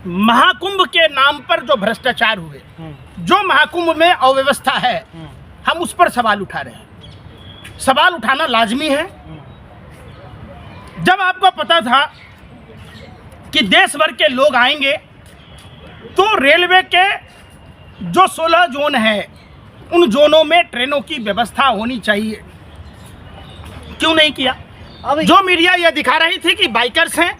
महाकुंभ के नाम पर जो भ्रष्टाचार हुए, जो महाकुंभ में अव्यवस्था है, हम उस पर सवाल उठा रहे हैं। सवाल उठाना लाजमी है। जब आपको पता था कि देश भर के लोग आएंगे तो रेलवे के जो 16 जोन है, उन जोनों में ट्रेनों की व्यवस्था होनी चाहिए, क्यों नहीं किया? जो मीडिया यह दिखा रही थी कि बाइकर्स हैं,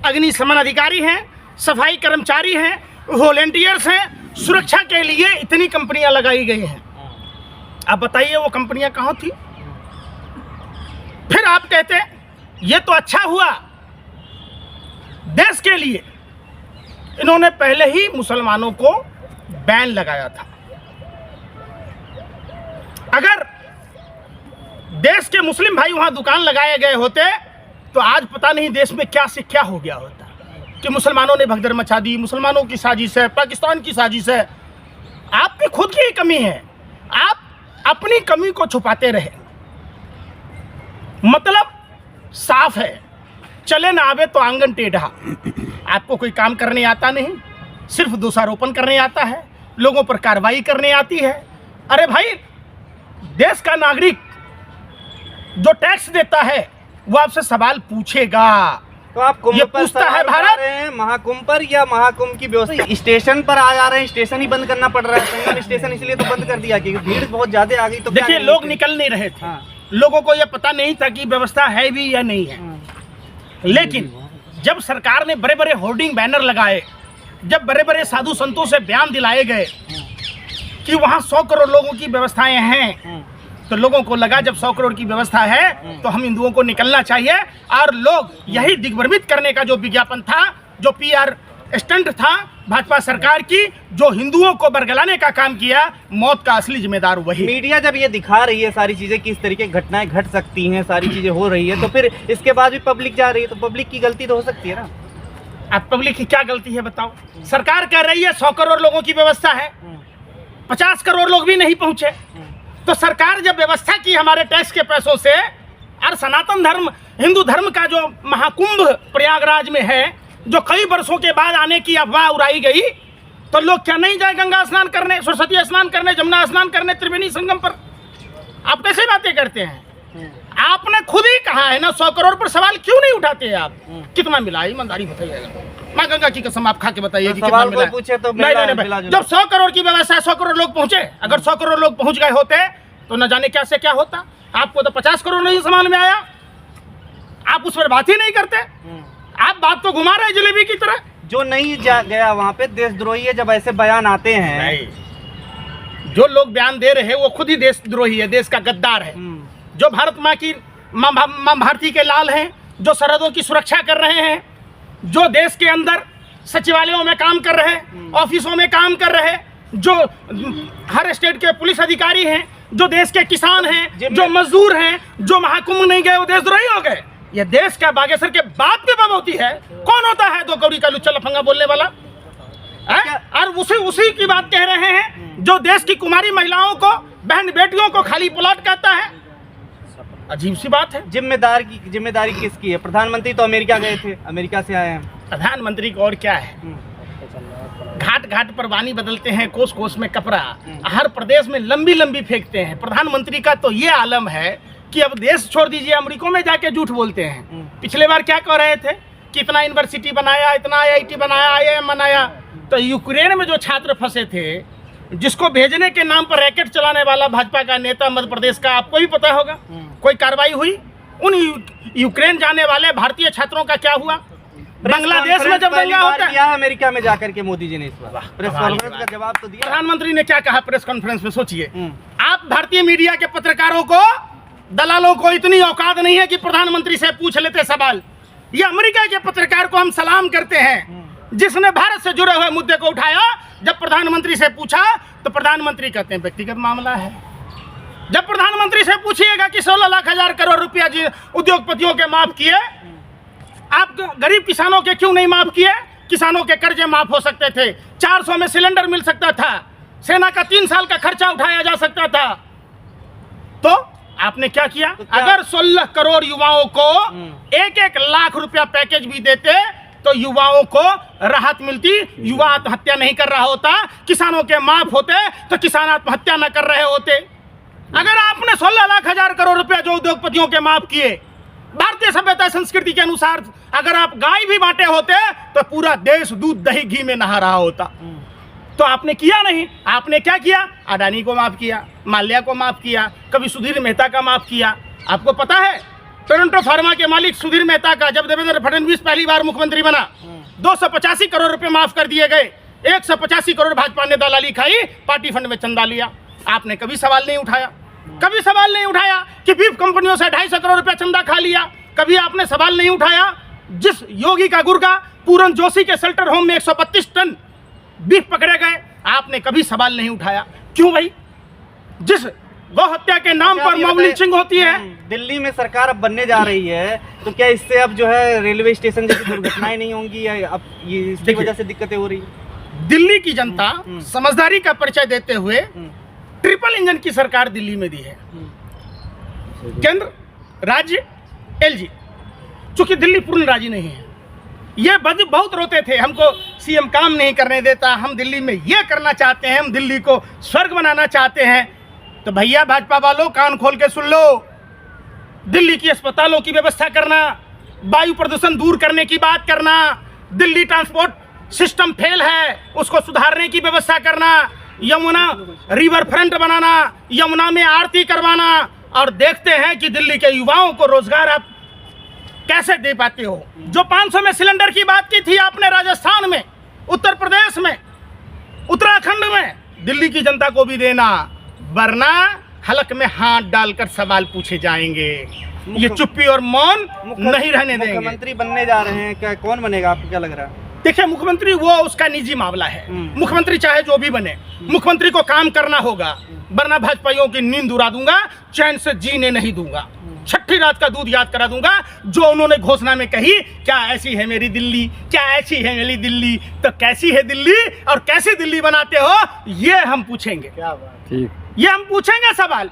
अग्निशमन अधिकारी हैं, सफाई कर्मचारी हैं, वॉलेंटियर्स हैं, सुरक्षा के लिए इतनी कंपनियां लगाई गई हैं। आप बताइए वो कंपनियां कहाँ थी? फिर आप कहते ये तो अच्छा हुआ, देश के लिए इन्होंने पहले ही मुसलमानों को बैन लगाया था। अगर देश के मुस्लिम भाई वहां दुकान लगाए गए होते तो आज पता नहीं देश में क्या से क्या हो गया होता कि मुसलमानों ने भगदड़ मचा दी, मुसलमानों की साजिश है, पाकिस्तान की साजिश है। आपकी खुद की कमी है, आप अपनी कमी को छुपाते रहे। मतलब साफ है, चले ना आवे तो आंगन टेढ़ा। आपको कोई काम करने आता नहीं, सिर्फ दोषारोपण करने आता है, लोगों पर कार्रवाई करने आती है। अरे भाई, देश का नागरिक जो टैक्स देता है वो आपसे सवाल पूछेगा। तो आप कुंभ ये पर पूछता है भारत महाकुंभ पर या महाकुंभ की व्यवस्था? स्टेशन पर आ जा रहे हैं, स्टेशन ही बंद करना पड़ रहा है। संगम स्टेशन इसलिए तो बंद कर दिया क्योंकि भीड़ बहुत ज्यादा आ गई। तो देखिए, लोग निकल नहीं रहे थे। हाँ। लोगों को यह पता नहीं था कि व्यवस्था है भी या नहीं है। लेकिन जब सरकार ने बड़े बड़े होर्डिंग बैनर लगाए, जब बड़े बड़े साधु संतों से बयान दिलाए गए कि वहां 100 करोड़ लोगों की व्यवस्थाएं हैं, तो लोगों को लगा जब 100 करोड़ की व्यवस्था है तो हम हिंदुओं को निकलना चाहिए। और लोग यही दिग्भ्रमित करने का जो विज्ञापन था, जो PR स्टंट था भाजपा सरकार की, जो हिंदुओं को बरगलाने का काम किया, मौत का असली जिम्मेदार वही। मीडिया जब ये दिखा रही है सारी चीजें, किस तरीके की घटनाएं घट सकती हैं, सारी चीजें हो रही है, तो फिर इसके बाद भी पब्लिक जा रही है, तो पब्लिक की गलती तो हो सकती है ना। अब पब्लिक की क्या गलती है बताओ? सरकार कह रही है 100 करोड़ लोगों की व्यवस्था है, 50 करोड़ लोग भी नहीं पहुंचे। तो सरकार जब व्यवस्था की हमारे टैक्स के पैसों से, और सनातन धर्म, हिंदू धर्म का जो महाकुंभ प्रयागराज में है, जो कई वर्षों के बाद आने की अफवाह उड़ाई गई, तो लोग क्या नहीं जाए गंगा स्नान करने, सरस्वती स्नान करने, जमुना स्नान करने, त्रिवेणी संगम पर? आप कैसे बातें करते हैं? आपने खुद ही कहा है ना, 100 करोड़ पर सवाल क्यों नहीं उठाते आप? कितना मिला? ईमानदारी बताइएगा, माँ गंगा की कसम आप खा के बताइए कि कितना मिला? पूछे तो नहीं। जब 100 करोड़ की व्यवस्था, 100 करोड़ लोग पहुंचे, अगर 100 करोड़ लोग पहुंच गए होते तो न जाने क्या से क्या होता। आपको तो 50 करोड़ नहीं समझ में आया, आप उस पर बात ही नहीं करते। आप बात तो घुमा रहे जलेबी की तरह। जो नहीं गया वहाँ पे देशद्रोही है। जब ऐसे बयान आते हैं, नहीं, जो लोग बयान दे रहे हैं वो खुद ही देशद्रोही है, देश का गद्दार है। जो भारत माँ की माँ भारती के लाल हैं, जो सरहदों की सुरक्षा कर रहे हैं, जो देश के अंदर सचिवालयों में काम कर रहे हैं, ऑफिसों में काम कर रहे हैं, जो हर स्टेट के पुलिस अधिकारी हैं, जो देश के किसान हैं, जो मजदूर हैं, जो महाकुंभ नहीं गए वो देशद्रोही हो गए। ये देश का बागेश्वर के बाप की बबौती है। कौन होता है 2 कौड़ी का लुच्चा लफंगा बोलने वाला? और उसी की बात कह रहे हैं जो देश की कुमारी महिलाओं को, बहन बेटियों को खाली प्लॉट कहता है। अजीब सी बात है। जिम्मेदारी किसकी है? प्रधानमंत्री तो अमेरिका गए थे, अमेरिका से आए हैं। प्रधानमंत्री को और क्या है? घाट घाट पर वाणी बदलते हैं, कोस कोस में कपड़ा, हर प्रदेश में लंबी लंबी फेंकते हैं। प्रधानमंत्री का तो ये आलम है कि अब देश छोड़ दीजिए, अमेरिका में जाके झूठ बोलते हैं। पिछले बार क्या कह रहे थे कि इतना यूनिवर्सिटी बनाया, इतना IIT बनाया, IIM बनाया। तो यूक्रेन में जो छात्र फंसे थे, जिसको भेजने के नाम पर रैकेट चलाने वाला भाजपा का नेता मध्य प्रदेश का, आपको भी पता होगा, कोई कार्रवाई हुई? उन यूक्रेन जाने वाले भारतीय छात्रों का क्या हुआ? बांग्लादेश में जब दंगा होता है, अमेरिका में जाकर के मोदी जी ने इस बार प्रेस कॉन्फ्रेंस का जवाब तो दिया। प्रधानमंत्री ने क्या कहा प्रेस कॉन्फ्रेंस में? सोचिए, आप भारतीय मीडिया के पत्रकारों को, दलालों को इतनी औकात नहीं है कि प्रधानमंत्री से पूछ लेते सवाल। ये अमेरिका के पत्रकार को हम सलाम करते हैं जिसने भारत से जुड़े हुए मुद्दे को उठाया। जब प्रधानमंत्री से पूछा तो प्रधानमंत्री कहते हैं व्यक्तिगत मामला है। जब प्रधानमंत्री से पूछिएगा कि 16 लाख हजार करोड़ रुपया उद्योगपतियों के माफ किए, आप गरीब किसानों के क्यों नहीं माफ किए? किसानों के कर्जे माफ हो सकते थे, 400 में सिलेंडर मिल सकता था, सेना का 3 साल का खर्चा उठाया जा सकता था। तो आपने क्या किया? अगर 16 करोड़ युवाओं को 1-1 लाख रुपया पैकेज भी देते तो युवाओं को राहत मिलती, युवा आत्महत्या नहीं कर रहा होता, किसानों के माफ होते तो किसान आत्महत्या न कर रहे होते। अगर आपने 16 लाख हजार करोड़ रुपया जो उद्योगपतियों के माफ किए, भारतीय सभ्यता संस्कृति के अनुसार अगर आप गाय भी बांटे होते तो पूरा देश दूध दही घी में नहा रहा होता। तो आपने किया नहीं। आपने क्या किया? अडानी को माफ किया, माल्या को माफ किया, कभी सुधीर मेहता का माफ किया। आपको पता है टोरंटो फार्मा के मालिक सुधीर मेहता का जब देवेंद्र फडणवीस पहली बार मुख्यमंत्री बना 285 करोड़ रुपए माफ कर दिए गए। 185 करोड़ भाजपा ने दलाली खाई, पार्टी फंड में चंदा लिया। आपने कभी सवाल नहीं उठाया, कभी सवाल नहीं उठाया कि बीफ कंपनियों से 250 करोड़ रुपया चंदा खा लिया। कभी आपने सवाल नहीं उठाया जिस योगी का गुर्गा पूरन जोशी के शेल्टर होम में 132 टन बीफ पकड़े गए, आपने कभी सवाल नहीं उठाया। क्यों भाई? जिस गौ हत्या के नाम पर मॉब लिंचिंग होती है। दिल्ली में सरकार अब बनने जा रही है, तो क्या इससे अब जो है रेलवे स्टेशन जैसी दुर्घटनाएं नहीं होंगी, या अब ये इसकी वजह से दिक्कतें हो रही है? दिल्ली की जनता समझदारी का परिचय देते हुए ट्रिपल इंजन की सरकार दिल्ली में दी है, केंद्र, राज्य, एलजी। चूंकि दिल्ली पूर्ण राजी नहीं है। ये बहुत रोते थे, हमको सीएम काम नहीं करने देता, हम दिल्ली में ये करना चाहते हैं, हम दिल्ली को स्वर्ग बनाना चाहते हैं। तो भैया भाजपा वालों कान खोल के सुन लो, दिल्ली की अस्पतालों की व्यवस्था करना, वायु प्रदूषण दूर करने की बात करना, दिल्ली ट्रांसपोर्ट सिस्टम फेल है उसको सुधारने की व्यवस्था करना, यमुना रिवर फ्रंट बनाना, यमुना में आरती करवाना, और देखते हैं कि दिल्ली के युवाओं को रोजगार आप कैसे दे पाते हो। जो 500 में सिलेंडर की बात की थी आपने राजस्थान में, उत्तर प्रदेश में, उत्तराखंड में, दिल्ली की जनता को भी देना, वरना हलक में हाथ डालकर सवाल पूछे जाएंगे। ये चुप्पी और मौन नहीं रहने देंगे। मुख्यमंत्री बनने जा रहे हैं, क्या कौन बनेगा, आपको क्या लग रहा है? देखिए, मुख्यमंत्री वो उसका निजी मामला है। मुख्यमंत्री चाहे जो भी बने, मुख्यमंत्री को काम करना होगा, वरना भाजपाइयों की नींद उड़ा दूंगा, चैन से जीने नहीं दूंगा, छठी रात का दूध याद करा दूंगा जो उन्होंने घोषणा में कही। क्या ऐसी है मेरी दिल्ली, क्या ऐसी है मेरी दिल्ली? तो कैसी है दिल्ली और कैसी दिल्ली बनाते हो, ये हम पूछेंगे। क्या बात, ठीक, ये हम पूछेंगे सवाल।